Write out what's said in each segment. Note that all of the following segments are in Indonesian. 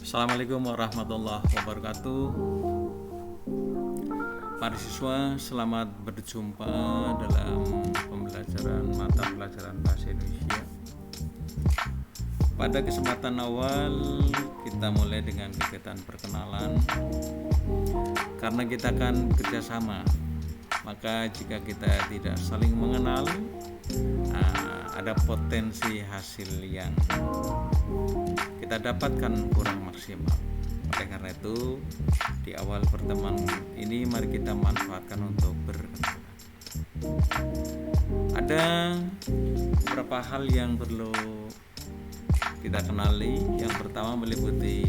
Assalamualaikum warahmatullahi wabarakatuh. Para siswa, selamat berjumpa dalam pembelajaran mata pelajaran bahasa Indonesia. Pada kesempatan awal kita mulai dengan kegiatan perkenalan. Karena kita akan bekerjasama, maka jika kita tidak saling mengenal, ada potensi hasil yang kita dapatkan kurang maksimal. Oleh karena itu, di awal pertemuan ini mari kita manfaatkan untuk berkenalan. Ada beberapa hal yang perlu kita kenali. Yang pertama meliputi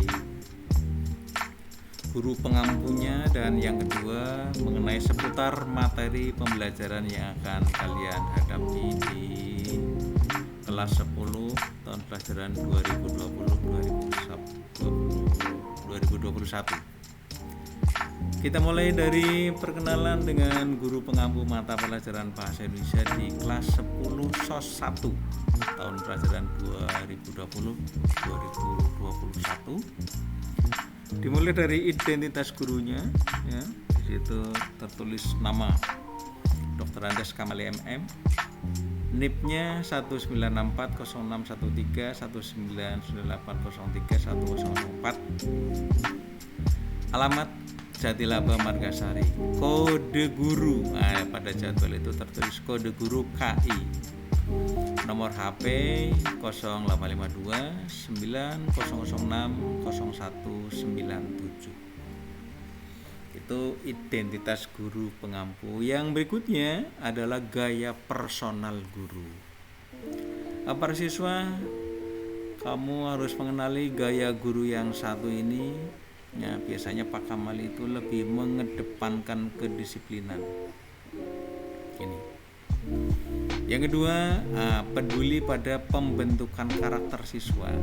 guru pengampunya, dan yang kedua mengenai seputar materi pembelajaran yang akan kalian hadapi di kelas 10 tahun pelajaran 2020-2021. Kita mulai dari perkenalan dengan guru pengampu mata pelajaran bahasa Indonesia di kelas 10 SOS 1 tahun pelajaran 2020-2021. Dimulai dari identitas gurunya, ya. Di situ tertulis nama Dr. Andes Kamali MM, NIP-nya 1998031998031004, alamat Jatilaba Margasari, kode guru. Pada jadwal itu tertulis kode guru KI, nomor HP 0852 9006 0197. Itu identitas guru pengampu. Yang berikutnya adalah gaya personal guru. Para siswa, kamu harus mengenali gaya guru yang satu ini. Ya, biasanya Pak Kamal itu lebih mengedepankan kedisiplinan. Ini. Yang kedua, peduli pada pembentukan karakter siswa.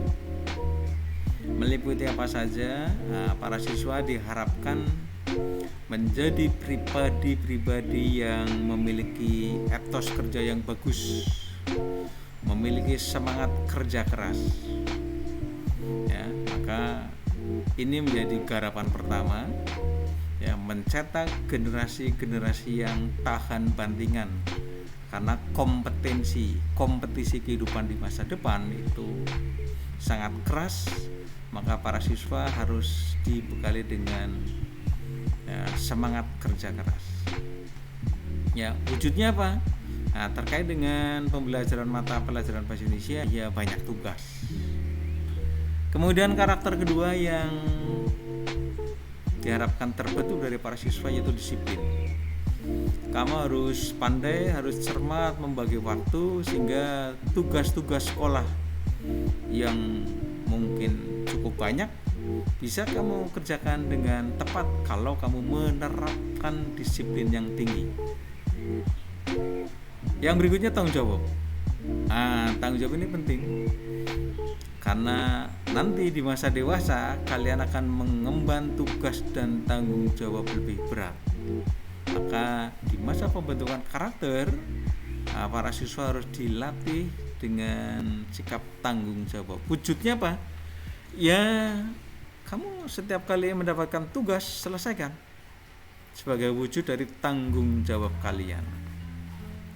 Meliputi apa saja? Para siswa diharapkan menjadi pribadi-pribadi yang memiliki etos kerja yang bagus, memiliki semangat kerja keras. Ya, maka ini menjadi garapan pertama, ya, mencetak generasi-generasi yang tahan bantingan. Karena kompetisi kehidupan di masa depan itu sangat keras, maka para siswa harus dibekali dengan semangat kerja keras. Ya, wujudnya apa? Terkait dengan pembelajaran mata pelajaran bahasa Indonesia, ya banyak tugas. Kemudian karakter kedua yang diharapkan terbentuk dari para siswa yaitu disiplin. Kamu harus pandai, harus cermat membagi waktu sehingga tugas-tugas sekolah yang mungkin cukup banyak bisa kamu kerjakan dengan tepat kalau kamu menerapkan disiplin yang tinggi. Yang berikutnya tanggung jawab. Tanggung jawab ini penting karena nanti di masa dewasa kalian akan mengemban tugas dan tanggung jawab lebih berat. Maka di masa pembentukan karakter, para siswa harus dilatih dengan sikap tanggung jawab. Wujudnya apa? Ya, kamu setiap kali mendapatkan tugas, selesaikan sebagai wujud dari tanggung jawab kalian.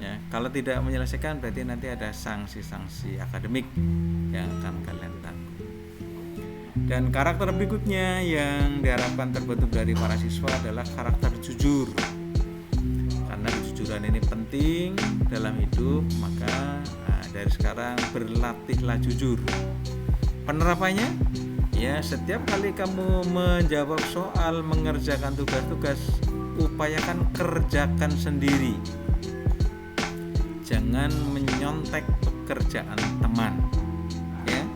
Ya, kalau tidak menyelesaikan berarti nanti ada sanksi-sanksi akademik yang akan kalian tanggung. Dan karakter berikutnya yang diharapkan terbentuk dari para siswa adalah karakter jujur. Karena kejujuran ini penting dalam hidup, maka dari sekarang berlatihlah jujur. Penerapannya, ya, setiap kali kamu menjawab soal, mengerjakan tugas-tugas, upayakan kerjakan sendiri. Jangan menyontek pekerjaan teman. Ya.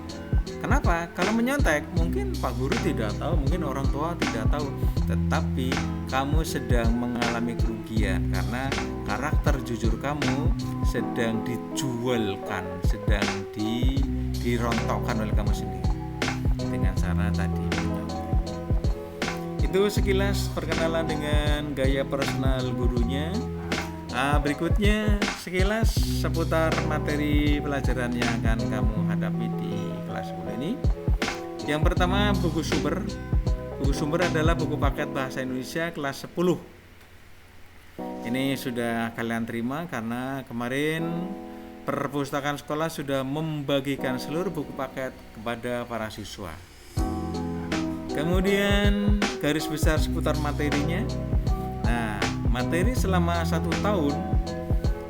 Kenapa? Kalau menyontek, mungkin Pak Guru tidak tahu, mungkin orang tua tidak tahu, tetapi kamu sedang mengalami kerugian karena karakter jujur kamu sedang dijualkan, sedang dirontokkan oleh kamu sendiri dengan cara tadi menyontek. Itu sekilas perkenalan dengan gaya personal gurunya. Berikutnya sekilas seputar materi pelajaran yang akan kamu hadapi di kelas 10 ini. Yang pertama, buku sumber. Buku sumber adalah buku paket bahasa Indonesia kelas 10. Ini sudah kalian terima karena kemarin perpustakaan sekolah sudah membagikan seluruh buku paket kepada para siswa. Kemudian garis besar seputar materinya. Nah, materi selama 1 tahun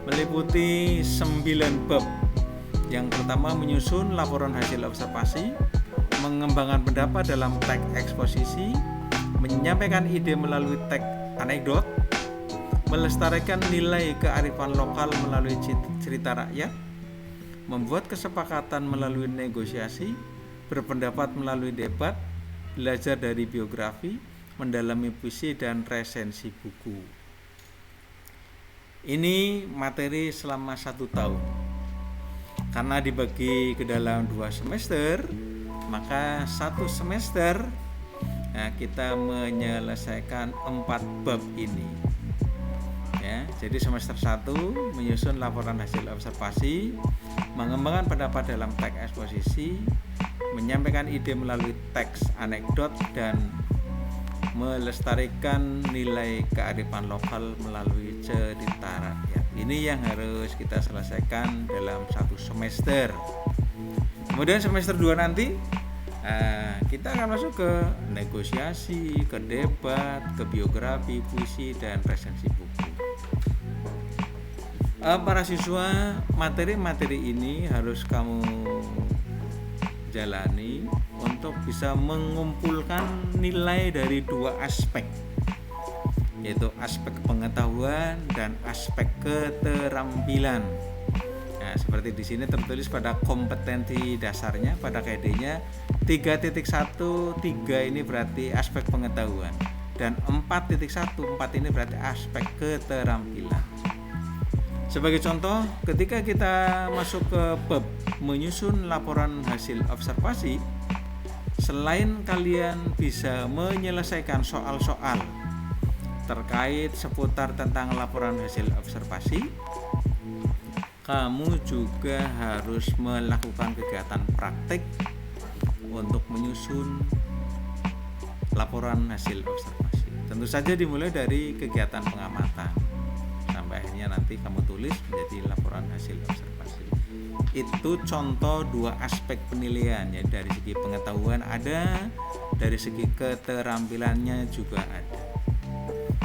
meliputi 9 bab. Yang pertama, menyusun laporan hasil observasi, mengembangkan pendapat dalam teks eksposisi, menyampaikan ide melalui teks anekdot, melestarikan nilai kearifan lokal melalui cerita rakyat, membuat kesepakatan melalui negosiasi, berpendapat melalui debat, belajar dari biografi, mendalami puisi dan resensi buku. Ini materi selama 1 tahun. Karena dibagi ke dalam 2 semester, maka 1 semester kita menyelesaikan 4 bab ini. Ya, jadi semester 1 menyusun laporan hasil observasi, mengembangkan pendapat dalam teks eksposisi, menyampaikan ide melalui teks anekdot, dan melestarikan nilai kearifan lokal melalui cerita rakyat. Ini yang harus kita selesaikan dalam 1 semester. Kemudian semester 2 nanti kita akan masuk ke negosiasi, ke debat, ke biografi, puisi, dan resensi buku. Para siswa, materi-materi ini harus kamu jalani untuk bisa mengumpulkan nilai dari 2 aspek, yaitu aspek pengetahuan dan aspek keterampilan. Nah, seperti di sini tertulis pada kompetensi dasarnya, pada KD-nya 3.13 ini berarti aspek pengetahuan, dan 4.14 ini berarti aspek keterampilan. Sebagai contoh, ketika kita masuk ke bab menyusun laporan hasil observasi, selain kalian bisa menyelesaikan soal-soal terkait seputar tentang laporan hasil observasi, kamu juga harus melakukan kegiatan praktik untuk menyusun laporan hasil observasi. Tentu saja dimulai dari kegiatan pengamatan sampai akhirnya nanti kamu tulis menjadi laporan hasil observasi. Itu contoh 2 aspek penilaian, ya, dari segi pengetahuan ada, dari segi keterampilannya juga ada.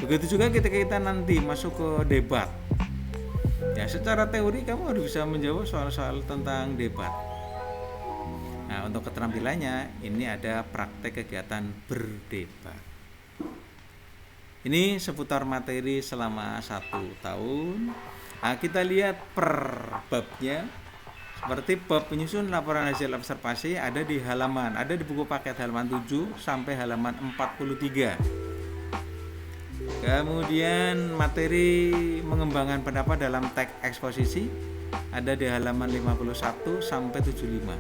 Begitu juga ketika kita nanti masuk ke debat. Ya, secara teori kamu harus bisa menjawab soal-soal tentang debat. Nah, untuk keterampilannya ini ada praktek kegiatan berdebat. Ini seputar materi selama 1 tahun. Nah, kita lihat per babnya. Seperti bab penyusun laporan hasil observasi ada di buku paket halaman 7 sampai halaman 43. Kemudian materi mengembangkan pendapat dalam teks eksposisi ada di halaman 51 sampai 75.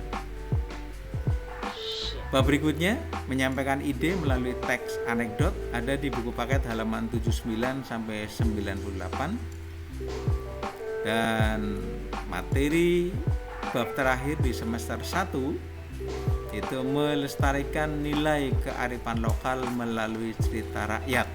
Bab berikutnya menyampaikan ide melalui teks anekdot ada di buku paket halaman 79 sampai 98. Dan materi bab terakhir di semester 1 itu melestarikan nilai kearifan lokal melalui cerita rakyat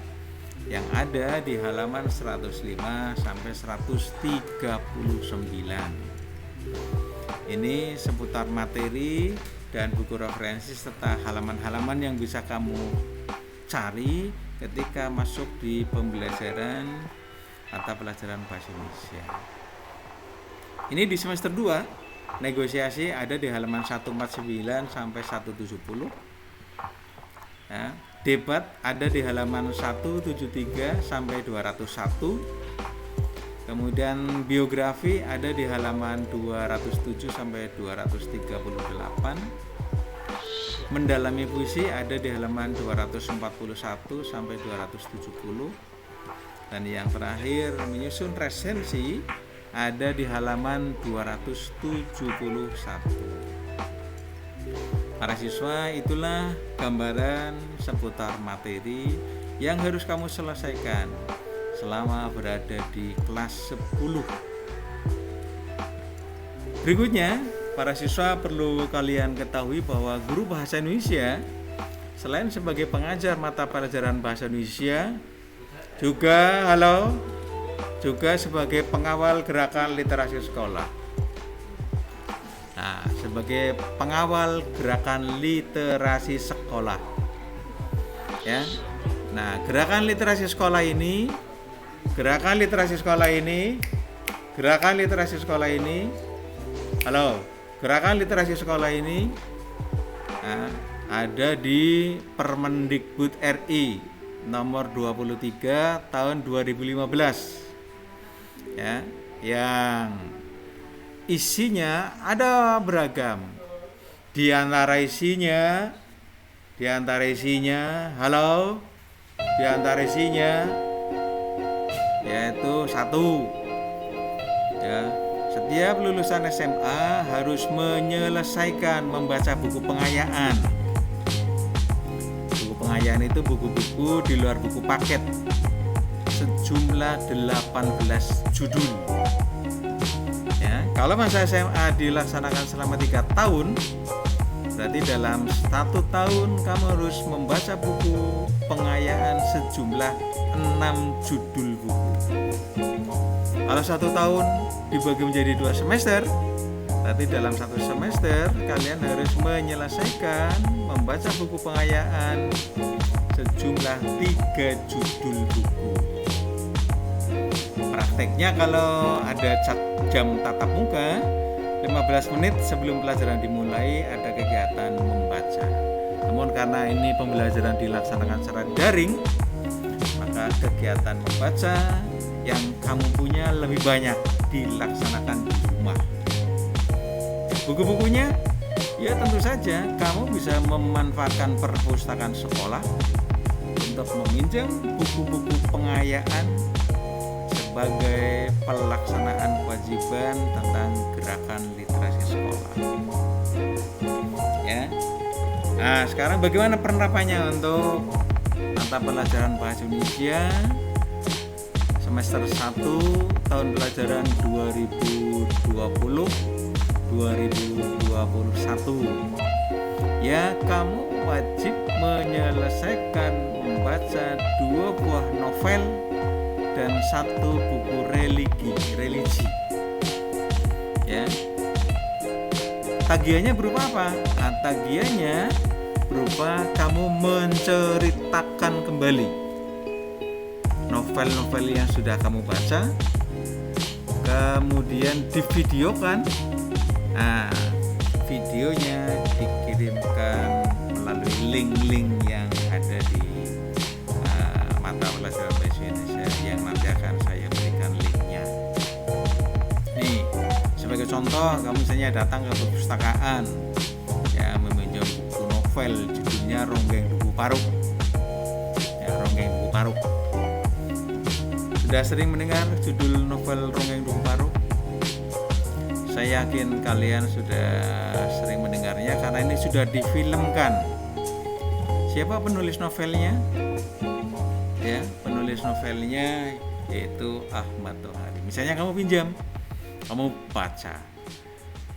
yang ada di halaman 105 sampai 139. Ini seputar materi dan buku referensi serta halaman-halaman yang bisa kamu cari ketika masuk di pembelajaran mata pelajaran bahasa Indonesia. Ini di semester 2, negosiasi ada di halaman 149 sampai 170. Ya, debat ada di halaman 173 sampai 201. Kemudian biografi ada di halaman 207 sampai 238. Mendalami puisi ada di halaman 241 sampai 270. Dan yang terakhir menyusun resensi ada di halaman 271. Para siswa, itulah gambaran seputar materi yang harus kamu selesaikan selama berada di kelas 10. Berikutnya para siswa perlu kalian ketahui bahwa guru bahasa Indonesia selain sebagai pengajar mata pelajaran bahasa Indonesia juga sebagai pengawal gerakan literasi sekolah. Nah, sebagai pengawal gerakan literasi sekolah. Ya. Nah, gerakan literasi sekolah ini ada di Permendikbud RI nomor 23 tahun 2015. Ya, yang isinya ada beragam. Di antara isinya yaitu 1, ya, setiap lulusan SMA harus menyelesaikan membaca buku pengayaan. Buku pengayaan itu buku-buku di luar buku paket sejumlah 18 judul. Ya, kalau masa SMA dilaksanakan selama 3 tahun, berarti dalam 1 tahun kamu harus membaca buku pengayaan sejumlah 6 judul buku. Kalau 1 tahun dibagi menjadi 2 semester, berarti dalam 1 semester kalian harus menyelesaikan membaca buku pengayaan sejumlah 3 judul buku. Prakteknya kalau ada jam tatap muka, 15 menit sebelum pelajaran dimulai ada kegiatan membaca. Namun karena ini pembelajaran dilaksanakan secara daring, maka kegiatan membaca yang kamu punya lebih banyak dilaksanakan di rumah. Buku-bukunya, ya tentu saja kamu bisa memanfaatkan perpustakaan sekolah untuk meminjam buku-buku pengayaan sebagai pelaksanaan kewajiban tentang gerakan literasi sekolah. Ya. Nah, sekarang bagaimana penerapannya untuk mata pelajaran bahasa Indonesia semester 1 tahun pelajaran 2020-2021? Ya, kamu wajib menyelesaikan membaca 2 buah novel dan 1 buku religi. Ya. Tagihannya berupa apa? Nah, tagihannya berupa kamu menceritakan kembali novel-novel yang sudah kamu baca, kemudian divideokan. Nah, videonya dikirimkan melalui link-link yang ada di mata pelajaran bahasa Indonesia yang nanti akan saya berikan linknya. Nih, sebagai contoh, kamu misalnya datang ke perpustakaan, ya, meminjam buku novel judulnya Ronggeng Duku Paruk. Ya, Ronggeng Duku Paruk. Sudah sering mendengar judul novel Ronggeng Duku Paruk? Saya yakin kalian sudah sering mendengarnya karena ini sudah difilmkan. Siapa penulis novelnya? Ya, penulis novelnya yaitu Ahmad Tohari. Misalnya kamu pinjam, kamu baca.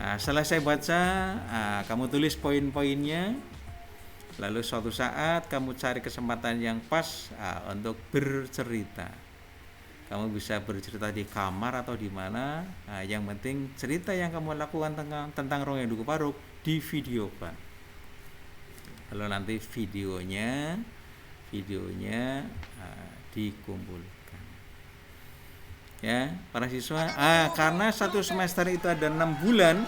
Nah, selesai baca, kamu tulis poin-poinnya. Lalu suatu saat kamu cari kesempatan yang pas untuk bercerita. Kamu bisa bercerita di kamar atau di mana. Nah, yang penting cerita yang kamu lakukan tentang Ronggeng Duku Paruk divideokan. Lalu nanti videonya dikumpulkan. Ya, para siswa, karena 1 semester itu ada 6 bulan,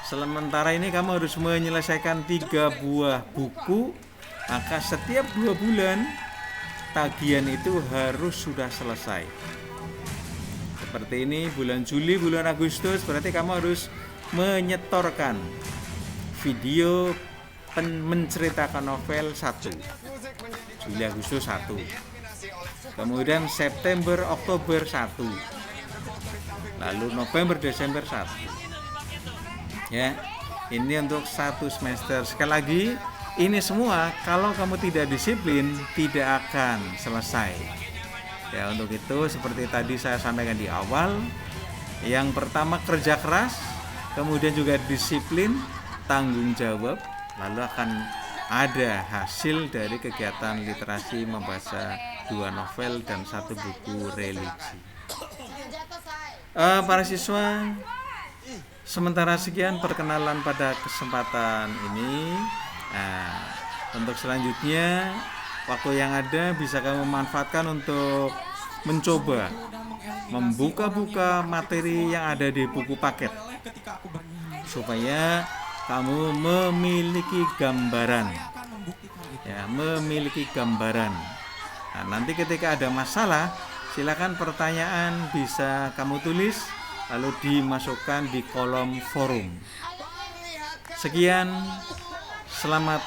sementara ini kamu harus menyelesaikan 3 buah buku, maka setiap 2 bulan tagihan itu harus sudah selesai. Seperti ini bulan Juli, bulan Agustus, berarti kamu harus menyetorkan video menceritakan novel 1. Juli Agustus 1. Kemudian September Oktober 1. Lalu November Desember 1. Ya. Ini untuk 1 semester. Sekali lagi, ini semua kalau kamu tidak disiplin tidak akan selesai. Ya, untuk itu seperti tadi saya sampaikan di awal, yang pertama kerja keras, kemudian juga disiplin, tanggung jawab, lalu akan ada hasil dari kegiatan literasi membaca 2 novel dan 1 buku religi. Para siswa, sementara sekian perkenalan pada kesempatan ini. Nah, untuk selanjutnya waktu yang ada bisa kamu manfaatkan untuk mencoba membuka-buka materi yang ada di buku paket supaya kamu memiliki gambaran. Nah, nanti ketika ada masalah, silakan pertanyaan bisa kamu tulis lalu dimasukkan di kolom forum. Sekian, selamat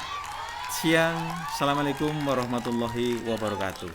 siang. Assalamualaikum warahmatullahi wabarakatuh.